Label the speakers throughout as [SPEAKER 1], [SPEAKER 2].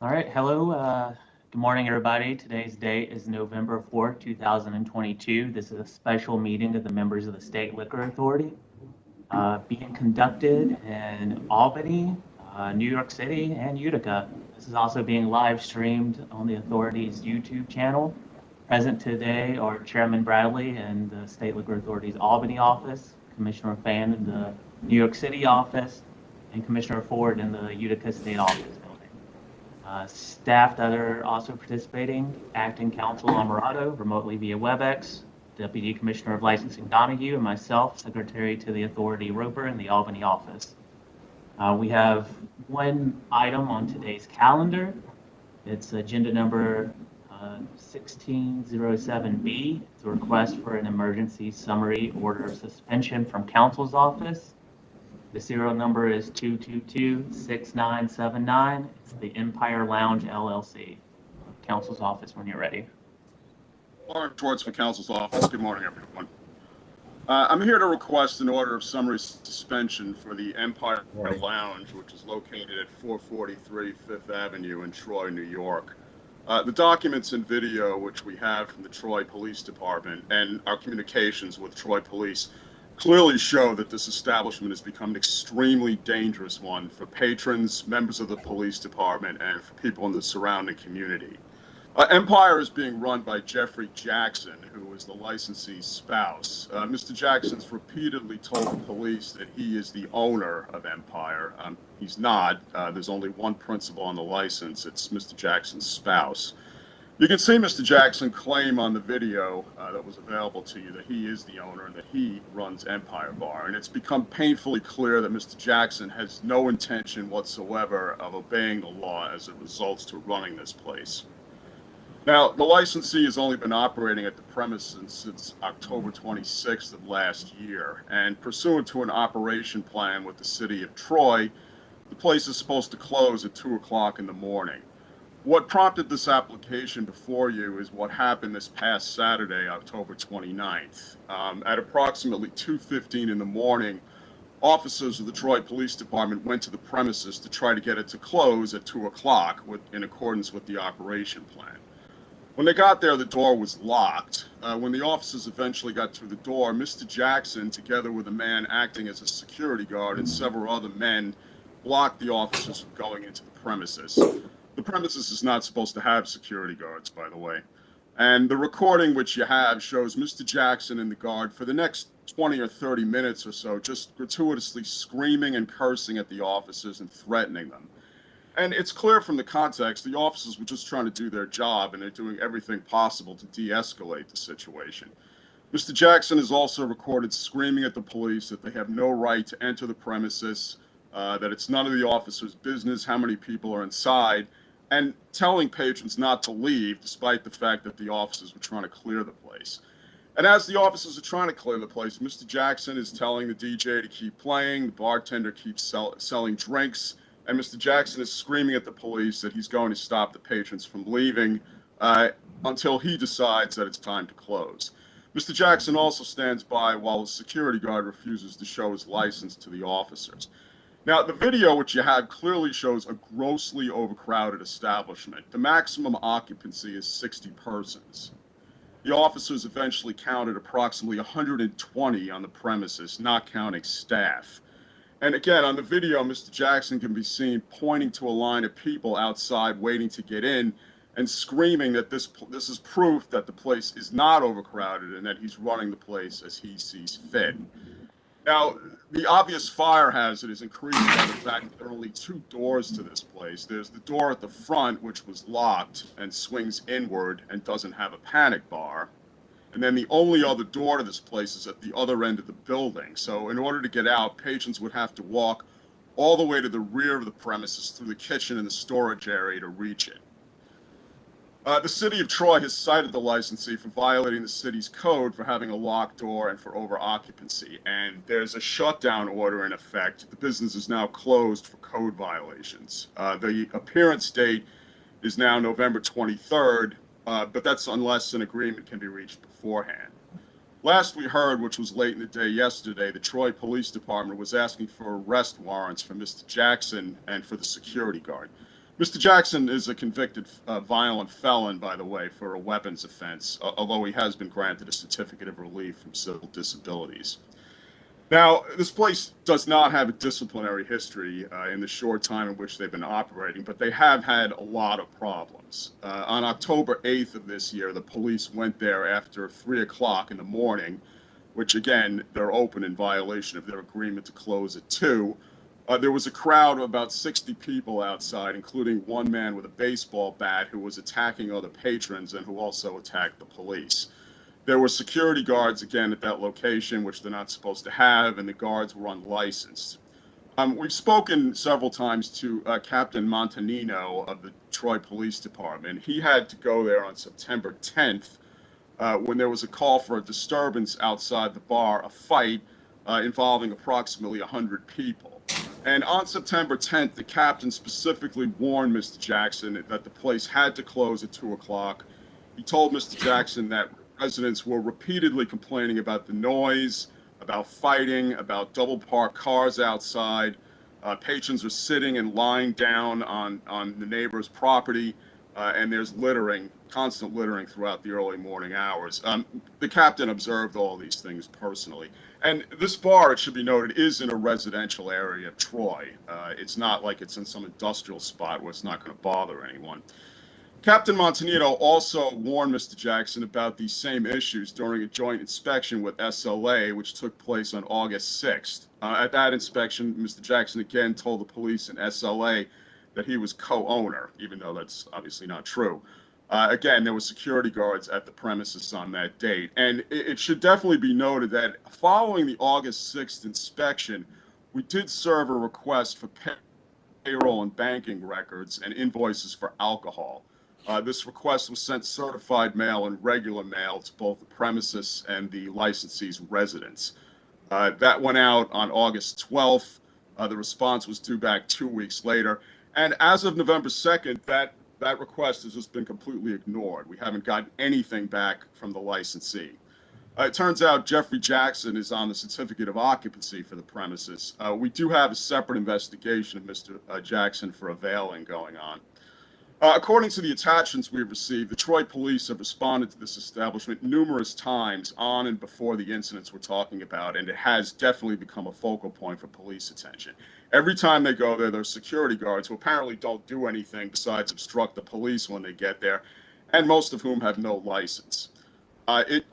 [SPEAKER 1] All right, hello. Good morning, everybody. Today's date is November 4th, 2022. This is a special meeting of the members of the State Liquor Authority being conducted in Albany, New York City, and Utica. This is also being live streamed on the authority's YouTube channel. Present today are Chairman Bradley in the State Liquor Authority's Albany office, Commissioner Fan in the New York City office, and Commissioner Ford in the Utica State office building. Staff that are also participating, Acting Counsel Alvarado, remotely via WebEx, Deputy Commissioner of Licensing Donahue, and myself, Secretary to the Authority Roper in the Albany office. We have one item on today's calendar. It's agenda number 1607B. It's a request for an emergency summary order of suspension from counsel's office. The serial number is 222-6979. It's the Empire Lounge LLC. Counsel's office when you're ready.
[SPEAKER 2] Lauren Schwartz for counsel's office. Good morning, everyone. I'm here to request an order of summary suspension for the Empire Lounge, which is located at 443 Fifth Avenue in Troy, New York. The documents and video which we have from the Troy Police Department and our communications with Troy Police clearly show that this establishment has become an extremely dangerous one for patrons, members of the police department, and for people in the surrounding community. Empire is being run by Jeffrey Jackson, who is the licensee's spouse. Mr. Jackson's repeatedly told the police that he is the owner of Empire. He's not. There's only one principal on the license. It's Mr. Jackson's spouse. You can see Mr. Jackson claim on the video that was available to you that he is the owner and that he runs Empire Bar. And it's become painfully clear that Mr. Jackson has no intention whatsoever of obeying the law as it results to running this place. Now, the licensee has only been operating at the premises since October 26th of last year. And pursuant to an operation plan with the city of Troy, the place is supposed to close at 2 o'clock in the morning. What prompted this application before you is what happened this past Saturday, October 29th. At approximately 2:15 in the morning, officers of the Troy Police Department went to the premises to try to get it to close at 2 o'clock in accordance with the operation plan. When they got there, the door was locked. When the officers eventually got through the door, Mr. Jackson, together with a man acting as a security guard and several other men, blocked the officers from going into the premises. The premises is not supposed to have security guards, by the way. And the recording which you have shows Mr. Jackson and the guard for the next 20 or 30 minutes or so just gratuitously screaming and cursing at the officers and threatening them. And it's clear from the context, the officers were just trying to do their job and they're doing everything possible to de-escalate the situation. Mr. Jackson is also recorded screaming at the police that they have no right to enter the premises, that it's none of the officers' business how many people are inside, and telling patrons not to leave despite the fact that the officers were trying to clear the place. And as the officers are trying to clear the place, Mr. Jackson is telling the DJ to keep playing, the bartender keeps selling drinks, and Mr. Jackson is screaming at the police that he's going to stop the patrons from leaving until he decides that it's time to close. Mr. Jackson also stands by while the security guard refuses to show his license to the officers. Now, the video which you have clearly shows a grossly overcrowded establishment. The maximum occupancy is 60 persons. The officers eventually counted approximately 120 on the premises, not counting staff. And again, on the video, Mr. Jackson can be seen pointing to a line of people outside waiting to get in and screaming that this is proof that the place is not overcrowded and that he's running the place as he sees fit. Now, the obvious fire hazard is increased by the fact that there are only two doors to this place. There's the door at the front, which was locked and swings inward and doesn't have a panic bar. And then the only other door to this place is at the other end of the building. So in order to get out, patrons would have to walk all the way to the rear of the premises through the kitchen and the storage area to reach it. The city of Troy has cited the licensee for violating the city's code for having a locked door and for over-occupancy, and there's a shutdown order in effect. The business is now closed for code violations. The appearance date is now November 23rd, but that's unless an agreement can be reached beforehand. Last we heard, which was late in the day yesterday, the Troy Police Department was asking for arrest warrants for Mr. Jackson and for the security guard. Mr. Jackson is a convicted violent felon, by the way, for a weapons offense, although he has been granted a certificate of relief from civil disabilities. Now, this place does not have a disciplinary history in the short time in which they've been operating, but they have had a lot of problems. On October 8th of this year, the police went there after 3 o'clock in the morning, which again, they're open in violation of their agreement to close at 2. There was a crowd of about 60 people outside, including one man with a baseball bat who was attacking other patrons and who also attacked the police. There were security guards, again, at that location, which they're not supposed to have, and the guards were unlicensed. We've spoken several times to Captain Montanino of the Troy Police Department. He had to go there on September 10th when there was a call for a disturbance outside the bar, a fight involving approximately 100 people. And on September 10th, the captain specifically warned Mr. Jackson that the place had to close at 2 o'clock. He told Mr. Jackson that residents were repeatedly complaining about the noise, about fighting, about double parked cars outside. Patrons are sitting and lying down on the neighbor's property, and there's littering, constant littering throughout the early morning hours. The captain observed all these things personally. And this bar, it should be noted, is in a residential area of Troy. It's not like it's in some industrial spot where it's not going to bother anyone. Captain Montanino also warned Mr. Jackson about these same issues during a joint inspection with SLA, which took place on August 6th. At that inspection, Mr. Jackson again told the police and SLA that he was co-owner, even though that's obviously not true. Again, there were security guards at the premises on that date. And it should definitely be noted that following the August 6th inspection, we did serve a request for payroll and banking records and invoices for alcohol. This request was sent certified mail and regular mail to both the premises and the licensee's residence. That went out on August 12th. The response was due back 2 weeks later. And as of November 2nd, that request has just been completely ignored. We haven't gotten anything back from the licensee. It turns out Jeffrey Jackson is on the certificate of occupancy for the premises. We do have a separate investigation of Mr. Jackson for availing going on. According to the attachments we've received, the Troy police have responded to this establishment numerous times on and before the incidents we're talking about, and it has definitely become a focal point for police attention. Every time they go there, there's security guards who apparently don't do anything besides obstruct the police when they get there, and most of whom have no license.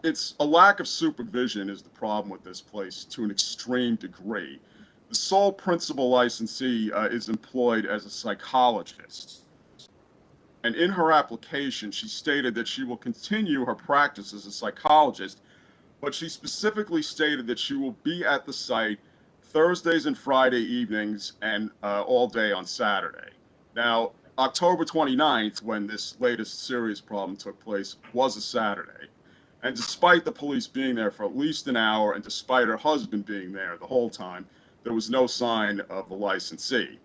[SPEAKER 2] It's a lack of supervision is the problem with this place to an extreme degree. The sole principal licensee is employed as a psychologist. And in her application, she stated that she will continue her practice as a psychologist, but she specifically stated that she will be at the site Thursdays and Friday evenings and all day on Saturday. Now, October 29th, when this latest serious problem took place, was a Saturday. And despite the police being there for at least an hour, and despite her husband being there the whole time, there was no sign of the licensee.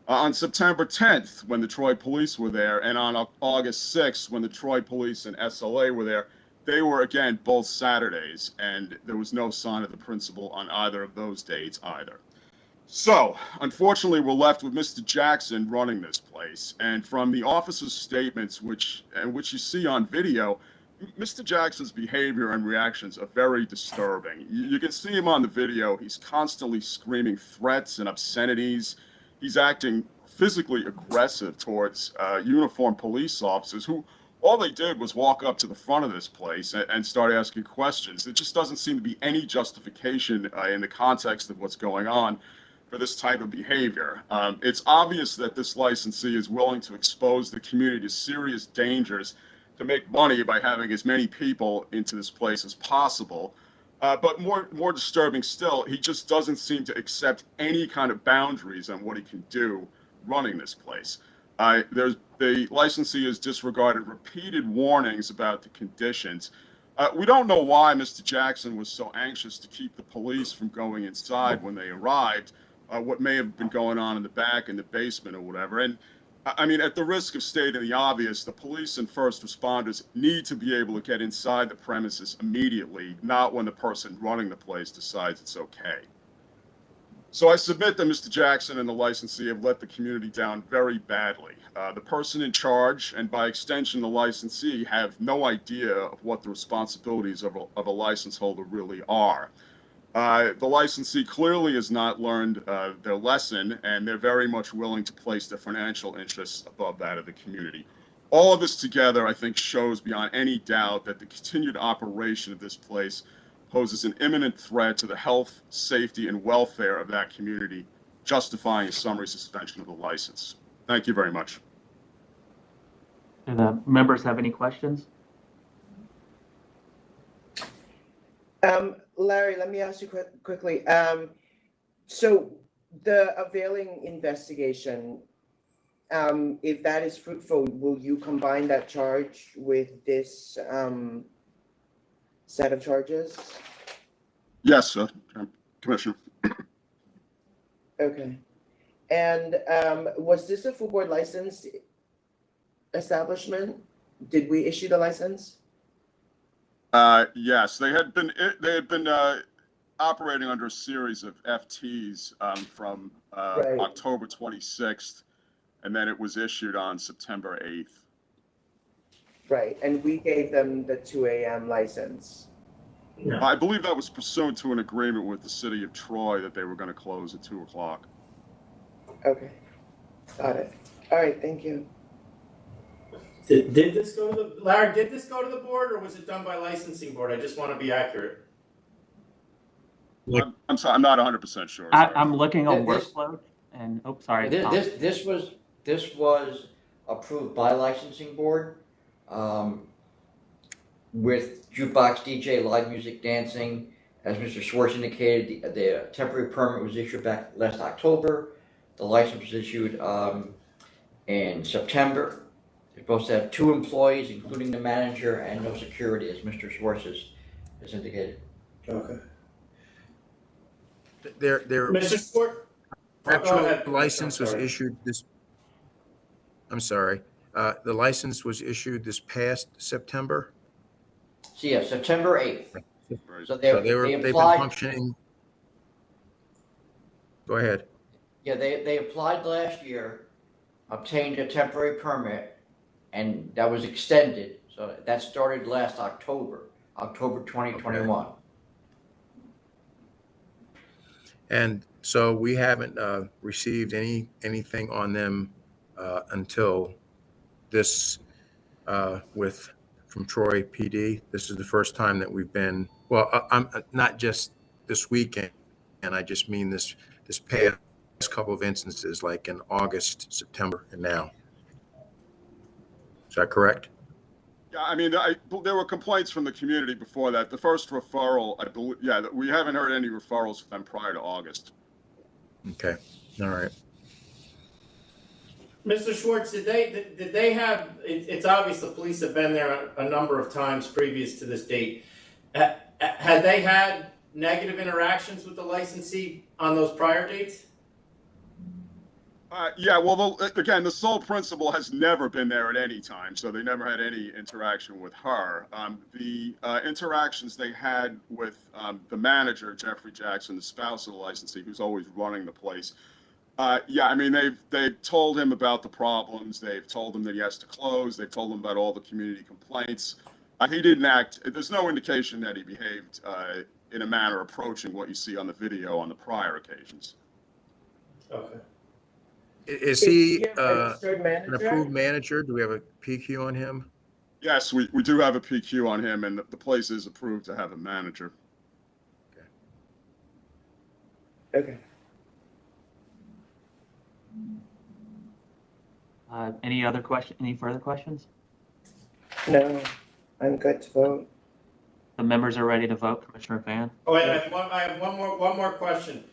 [SPEAKER 2] On September 10th, when the Troy police were there, and on August 6th, when the Troy police and SLA were there, they were, again, both Saturdays, and there was no sign of the principal on either of those dates either. So, unfortunately, we're left with Mr. Jackson running this place, and from the officer's statements, which you see on video, Mr. Jackson's behavior and reactions are very disturbing. You can see him on the video. He's constantly screaming threats and obscenities. He's acting physically aggressive towards uniformed police officers who all they did was walk up to the front of this place and start asking questions. There just doesn't seem to be any justification in the context of what's going on for this type of behavior. It's obvious that this licensee is willing to expose the community to serious dangers to make money by having as many people into this place as possible. But more disturbing still, he just doesn't seem to accept any kind of boundaries on what he can do running this place. The licensee has disregarded repeated warnings about the conditions. We don't know why Mr. Jackson was so anxious to keep the police from going inside when they arrived, what may have been going on in the back, in the basement or whatever. And I mean, at the risk of stating the obvious, the police and first responders need to be able to get inside the premises immediately, not when the person running the place decides it's okay. So I submit that Mr. Jackson and the licensee have let the community down very badly. The person in charge, and by extension the licensee, have no idea of what the responsibilities of a license holder really are. The licensee clearly has not learned their lesson, and they're very much willing to place their financial interests above that of the community. All of this together, I think, shows beyond any doubt that the continued operation of this place poses an imminent threat to the health, safety, and welfare of that community, justifying a summary suspension of the license. Thank you very much.
[SPEAKER 1] Do the members have any questions?
[SPEAKER 3] Larry, let me ask you quickly. So the availing investigation, if that is fruitful, will you combine that charge with this set of charges?
[SPEAKER 2] Yes, Commissioner.
[SPEAKER 3] Okay. And was this a full board license establishment? Did we issue the license?
[SPEAKER 2] Yes, they had been operating under a series of FTs from
[SPEAKER 3] Right.
[SPEAKER 2] October 26th, and then it was issued on September 8th.
[SPEAKER 3] Right, and we gave them the 2 a.m. license.
[SPEAKER 4] No.
[SPEAKER 2] I believe that was pursuant to an agreement with the city of Troy that they were going to close at 2 o'clock.
[SPEAKER 3] Okay, got it. All right, thank you.
[SPEAKER 4] Did this go to the, Larry, did this go to the board or was it done by licensing board? I just want to be accurate.
[SPEAKER 2] I'm sorry, I'm not 100% sure.
[SPEAKER 1] I'm looking on
[SPEAKER 5] This-
[SPEAKER 1] workload and, oh, sorry. Tom.
[SPEAKER 5] This was approved by licensing board, with jukebox, DJ, live music, dancing. As Mr. Schwartz indicated, the temporary permit was issued back last October. The license was issued, in September. They're supposed to have 2 employees, including the manager, and no security, as Mr. Schwartz has indicated.
[SPEAKER 4] Okay.
[SPEAKER 6] Their
[SPEAKER 4] Mr. Schwartz? Go
[SPEAKER 6] actual
[SPEAKER 4] ahead.
[SPEAKER 6] license was
[SPEAKER 4] I'm sorry.
[SPEAKER 6] issued this, I'm sorry, the license was issued this past September?
[SPEAKER 5] So yeah, September 8th.
[SPEAKER 2] Right.
[SPEAKER 5] So
[SPEAKER 6] So
[SPEAKER 5] they
[SPEAKER 6] they've been
[SPEAKER 5] applied,
[SPEAKER 6] functioning. Go ahead.
[SPEAKER 5] yeah, they applied last year, obtained a temporary permit, and that was extended. So that started last October 2021.
[SPEAKER 6] And so we haven't received anything on them until this from Troy PD. This is the first time that we've been, well, I'm not just this weekend, and I just mean this past couple of instances, like in August, September, and now. Is that correct?
[SPEAKER 2] Yeah, I mean, there were complaints from the community before that. The first referral, I believe, yeah, we haven't heard any referrals from them prior to August.
[SPEAKER 6] Okay, all right.
[SPEAKER 4] Mr. Schwartz, did they have, it's obvious the police have been there a number of times previous to this date. Had they had negative interactions with the licensee on those prior dates?
[SPEAKER 2] Yeah, well, again, the sole principal has never been there at any time, so they never had any interaction with her. The interactions they had with the manager, Jeffrey Jackson, the spouse of the licensee, who's always running the place. Yeah, I mean, they've told him about the problems. They've told him that he has to close. They've told him about all the community complaints. He didn't act. There's no indication that he behaved in a manner approaching what you see on the video on the prior occasions.
[SPEAKER 4] Okay.
[SPEAKER 6] Is he
[SPEAKER 3] a registered
[SPEAKER 6] an
[SPEAKER 3] manager?
[SPEAKER 6] approved manager? Do we have a PQ on him?
[SPEAKER 2] Yes, we do have a PQ on him, and the place is approved to have a manager.
[SPEAKER 3] Okay.
[SPEAKER 1] Any further questions?
[SPEAKER 3] No, I'm good to vote.
[SPEAKER 1] The members are ready to vote. Commissioner Fan?
[SPEAKER 4] Oh, I have one more question.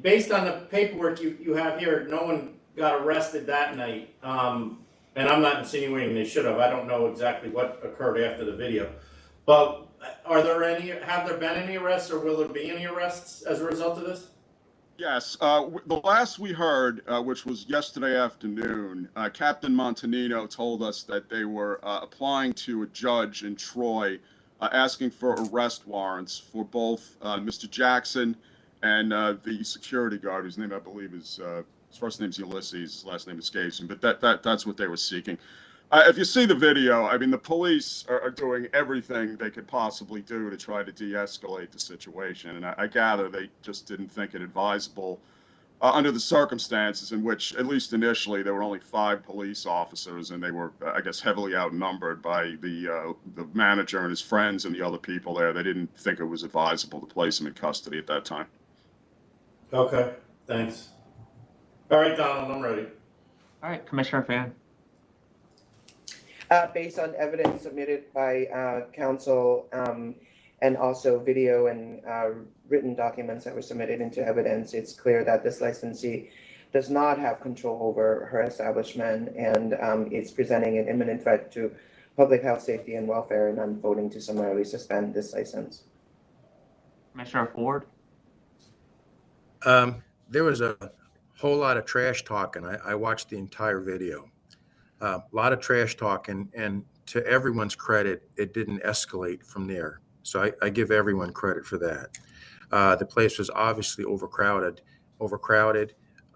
[SPEAKER 4] Based on the paperwork you have here, no one got arrested that night. And I'm not insinuating they should have. I don't know exactly what occurred after the video. But have there been any arrests or will there be any arrests as a result of this?
[SPEAKER 2] Yes, the last we heard, which was yesterday afternoon, Captain Montanino told us that they were applying to a judge in Troy, asking for arrest warrants for both Mr. Jackson and the security guard, whose name I believe is his first name's Ulysses, his last name escapes him, but that's what they were seeking. If you see the video, I mean, the police are doing everything they could possibly do to try to de-escalate the situation, and I gather they just didn't think it advisable under the circumstances in which, at least initially, there were only 5 police officers, and they were, I guess, heavily outnumbered by the manager and his friends and the other people there. They didn't think it was advisable to place him in custody at that time.
[SPEAKER 4] Okay, thanks. All right, Donald, I'm ready.
[SPEAKER 1] All right, Commissioner Fan.
[SPEAKER 3] Based on evidence submitted by counsel and also video and written documents that were submitted into evidence, it's clear that this licensee does not have control over her establishment and is presenting an imminent threat to public health, safety, and welfare, and I'm voting to summarily suspend this license.
[SPEAKER 1] Commissioner Ford.
[SPEAKER 6] There was a whole lot of trash talking. I watched the entire video. A lot of trash talking, and to everyone's credit, it didn't escalate from there. So I give everyone credit for that. The place was obviously overcrowded,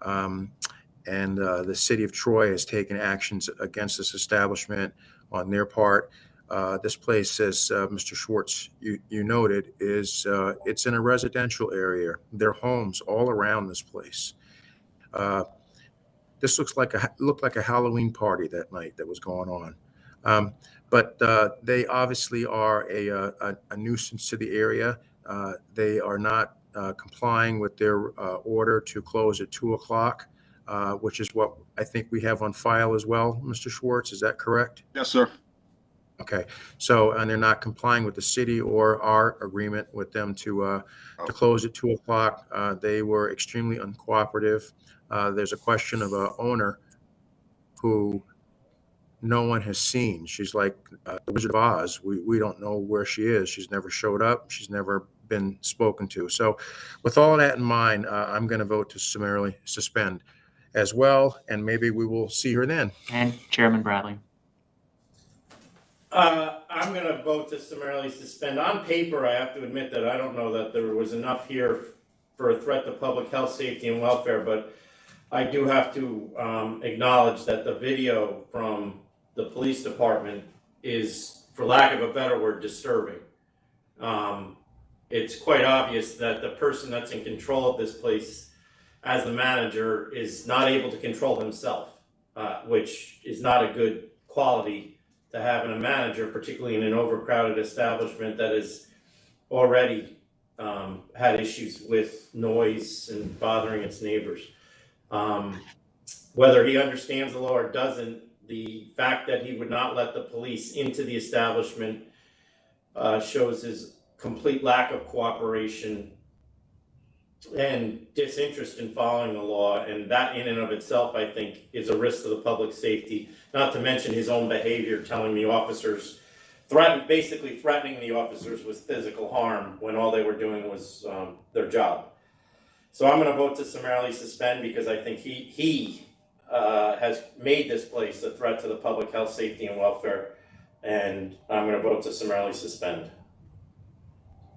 [SPEAKER 6] and the city of Troy has taken actions against this establishment on their part. This place, as Mr. Schwartz, you noted, is it's in a residential area. There are homes all around this place. This looked like a Halloween party that night that was going on. But they obviously are a nuisance to the area. They are not complying with their order to close at 2 o'clock, which is what I think we have on file as well, Mr. Schwartz. Is that correct?
[SPEAKER 2] Yes, sir.
[SPEAKER 6] Okay. So, and they're not complying with the city or our agreement with them to close at 2 o'clock. They were extremely uncooperative. There's a question of an owner who no one has seen. She's like the Wizard of Oz. We don't know where she is. She's never showed up. She's never been spoken to. So with all of that in mind, I'm going to vote to summarily suspend as well, and maybe we will see her then.
[SPEAKER 1] And Chairman Bradley.
[SPEAKER 4] I'm going to vote to summarily suspend. On paper, I have to admit that I don't know that there was enough here for a threat to public health, safety, and welfare, but I do have to acknowledge that the video from the police department is, for lack of a better word, disturbing. It's quite obvious that the person that's in control of this place as the manager is not able to control himself, which is not a good quality to have in a manager, particularly in an overcrowded establishment that has already had issues with noise and bothering its neighbors. Whether he understands the law or doesn't, the fact that he would not let the police into the establishment shows his complete lack of cooperation and disinterest in following the law, and that in and of itself, I think, is a risk to the public safety, not to mention his own behavior, telling the officers, basically threatening the officers with physical harm when all they were doing was their job. So I'm going to vote to summarily suspend because I think he has made this place a threat to the public health, safety, and welfare, and I'm going to vote to summarily suspend.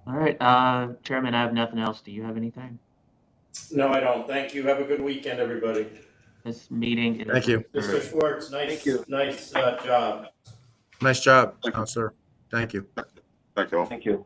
[SPEAKER 1] All right, Chairman, I have nothing else. Do you have anything?
[SPEAKER 4] No, I don't. Thank you. Have a good weekend, everybody.
[SPEAKER 1] This meeting is.
[SPEAKER 6] Thank you.
[SPEAKER 4] Mr. Schwartz, nice job.
[SPEAKER 6] Nice job, Counselor. Thank you.
[SPEAKER 2] Thank you all.
[SPEAKER 3] Thank you.